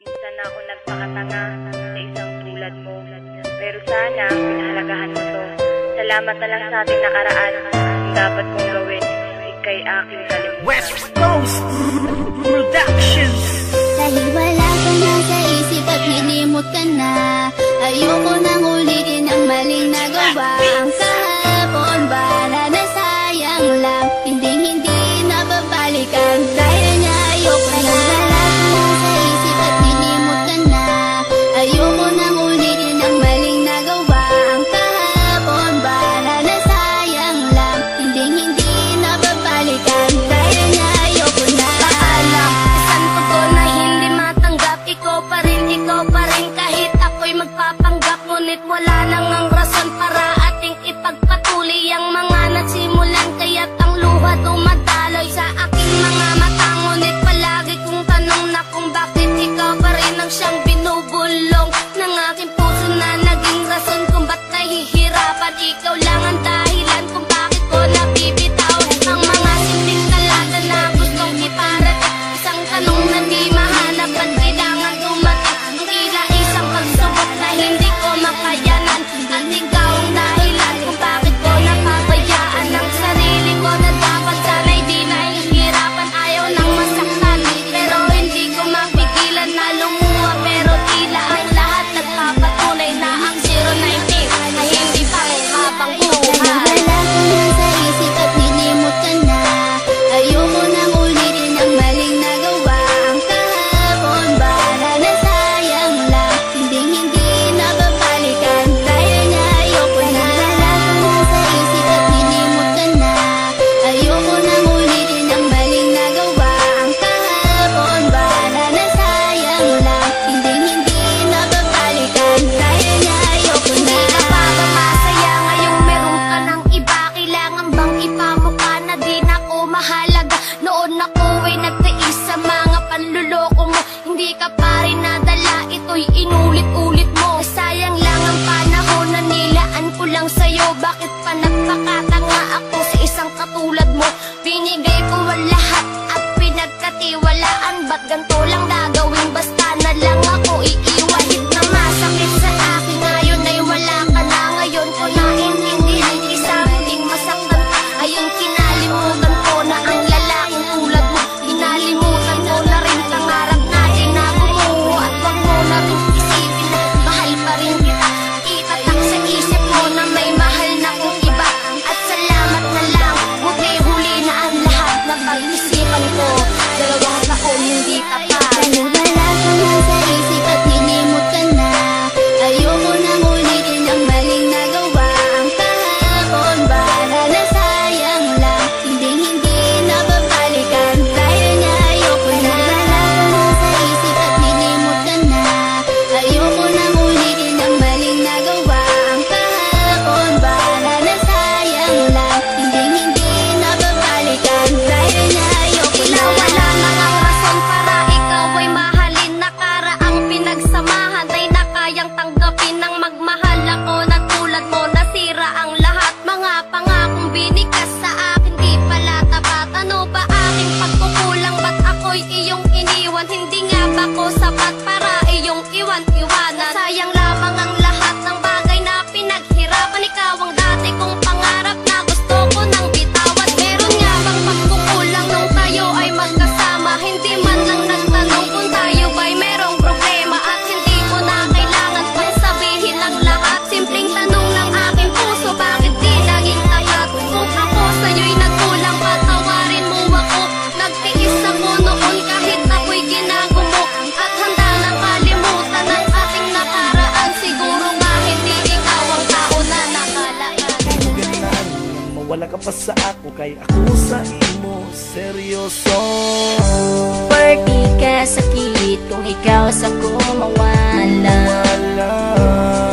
Minsan ako nagpakatanga sa isang tulad mo. Pero sana, pinahalagahan mo to. Salamat na lang sa ating nakaraan. Ang dapat kong gawin, ika'y aking kalimutan. West Coast Productions. Dahil wala ka na sa isip at nilimot ka na, ayoko nang ulitin ang maling nagawa. Ang kahapon para na sayang lang, hindi na babalikan. Dahil niya ayoko na. Wala ka na sa isip at nilimot ka na, ayoko nang ulitin ang maling nagawa. Ang kahapon para na sayang lang, hindi na babalikan. Dahil niya ayoko na. Paalam, isang tugon na hindi matanggap. Ikaw pa rin kahit ako'y magpapanggap. Ngunit wala nang ang rason para ating ipagpatuloy ang mga nagsimulan. Kaya't ang luha dumadaloy sa aking mga mata. Ngunit palagi kong tanong na kung bakit ikaw pa rin ang siyang binubulong ng aking puso na naging rason kung ba't nahihirapan. Ikaw lang ang dahilan kung bakit ko nabibitaw ang mga simpleng talata na gustong iparating. Isang tanong na di mahanap at kailangan dumating. Ang tila isang pagsubok na hindi ko makayanan. At ikaw ang dahilan kung bakit ko napabayaan ang sarili ko na dapat sana'y di nahihirapan. Ayaw nang masaktan pero hindi ko mapigilan na lumuha. Pero tila ang lahat nagpapatunay na ang 019 ay hindi pa habang buhay. Wala ko na sa isip at nilimot ka na, ayoko nang ulitin ang maling nagawa. Ang kahapon para na sayang lang, hindi na babalikan. Dahil niya ayoko na. Wala ko na sa isip at nilimot ka na, ayoko nang ulitin ang maling nagawa. Ang kahapon para na sayang lang, hindi na babalikan. Dahil niya ayoko na. Hindi ka pa ba masaya ngayong meron ka ng iba? Kailangan bang ipamukha na di na ako mahalaga? Noon ako ay nagtiis sa mga panluloko mo. Hindi ka pa rin nadala, ito'y inulit-ulit mo. Sayang lang ang panahon na nilaan ko lang sa'yo. Bakit pa nagpakatanga ako sa isang katulad mo? Binigay ko ang lahat at pinagkatiwalaan. Ba't ganito lang gagawin? Basta na lang ako iiwahit na masakit sa akin. Ngayon ay wala ka na. Ngayon ko naiintindihan isa muling masaktan. Ayun kinalimutan ko na ang lalaking tulad mo. Kinalimutan ko na rin pangarap na tinago mo. At wag mo na rin isipin na mahal pa rin kita. Itatak sa isip mo na may mahal na kong iba. At salamat na lang, huli na ang lahat na pag-isipan ko. 2 taon hindi ka pa. Dahil wala ka na sa isip at nilimot ka na, ayoko nang ulitin ang maling nagawa. Ang kahapon para na sayang lang, hindi na babalikan. Dahil niya ayoko na. Wala ka na sa isip at nilimot ka na, ayoko nang ulitin ang maling nagawa. Ang kahapon para na sayang lang, hindi na babalikan. Dahil niya ayoko na. Wala nang ang rason para ikaw ay mahalin. Nakaraang pinagsamahan ay nakayang tanggapin ng magmahal ako na tulad mo. Nasira ang lahat, mga pangakong binikas sa akin di pala tapat. Ano ba aking pagkukulang? Ba't ako'y iyong iniwan? Hindi nga ba ko sapat para iyong iwan-iwanan? Sayang lamang ang lahat ng bagay na pinaghirapan. Ikaw ang dati kong pangarap na gusto ko nang bitawan. Meron nga bang pagkukulang nung tayo ay magkasama? Hindi man lang nagtanong kung tayo ba'y merong problema. At hindi ko na kailangan pang sabihin ang lahat. Simpleng tanong ng aking puso, bakit di naging tapat? Kung ako sa'yo'y nagkulang, patawarin mo ako. Nagtiis ako noon kahit ako'y ginagumo. At handa nang kalimutan ang ating nakaraan. Siguro nga hindi ikaw ang tao na nakalaan. Ganaan, mawala ka pa sa ako, kay ako sa imo seryoso. Party ka sakit kung ikaw sa ko mawala.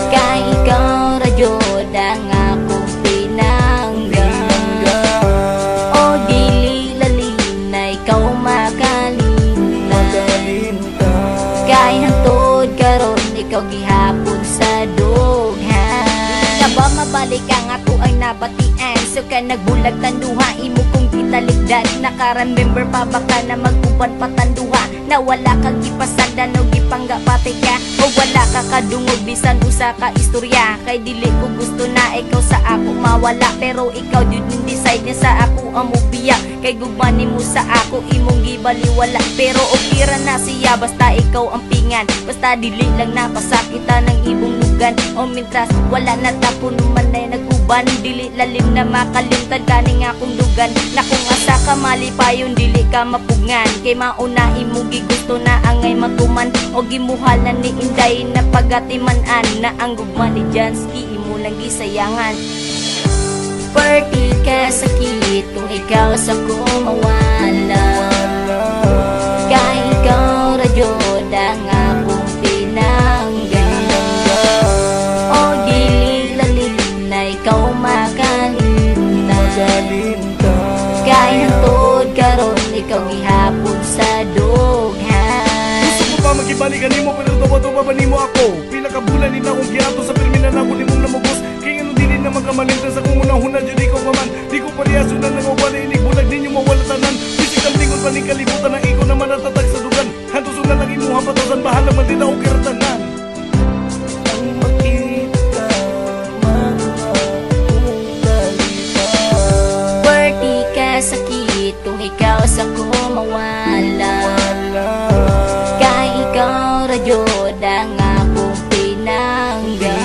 Kay ikaw radyo ang akong pinangga. O dili lalin na ikaw makalinta. Kay hantod karon ikaw gihapon sa dughan. Nga ba mabalik ang ako ay nabatian? So ka nagbulag tanduha imo kong gitaligdan. Naka-remember pa baka na mag-uban patanduha. Na wala kang gipasandan o gipangga pati ka, o wala ka kadungog bisan usa ka istorya. Kay dili ko gusto na ikaw sa ako mawala, pero ikaw jud ning decide niya sa ako amo biya. Kay gugman mo sa ako imong gibaliwala, pero okay ra na siya basta ikaw ang pingan. Basta dili lang napasakita ng ibong lugan, o mintras wala na tapon man ay naguban. Dili lalim na makalimtan kaning akong dugan, na kung asa ka malipayon dili ka mapugngan. Kay mauna imo gigusto na angay matuman, o gimuhalan ni Inday na pagatimanan. Na ang gugma ni Jansky imo lang gisayangan. Party ka sakit kung ikaw sa ko mawala, kay ikaw radyo ang akong pinangga. O dili-lalim na ikaw makalinta, kay hantod karon ikaw gihapon sa dughan. Gusto ko pa magibalikan nimo pero tuwa-tuwa ba nimo ako? Pila ka bulan nila akong giato sa permina na muli mong namugos. Kaya ano dili na magkamalintan sa kung unang-una dyan ikaw maman. Di ko pariyaso na nangawala inig bulag ninyo mawala tanan. Bisik ang lingon pa ni kalibutan na ikaw naman natatag sa dugan. Hantos na lang imuha patasan bahala man din ako kiratanan. Ang makita Party ka sakit kung ikaw sa ko mawala, kay ikaw radyo ang akong pinangga.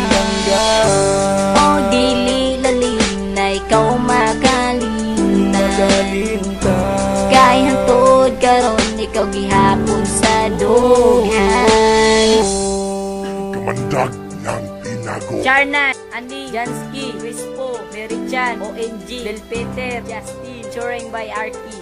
O dili-lalim na ikaw makalinta, kay hantod karon ikaw gihapon sa dughan. Kamandag ng tinago. Charnan, Andy, Jansky, Crispo, Mary Chan, ONG, Del Peter, Justin, Touring by Arky.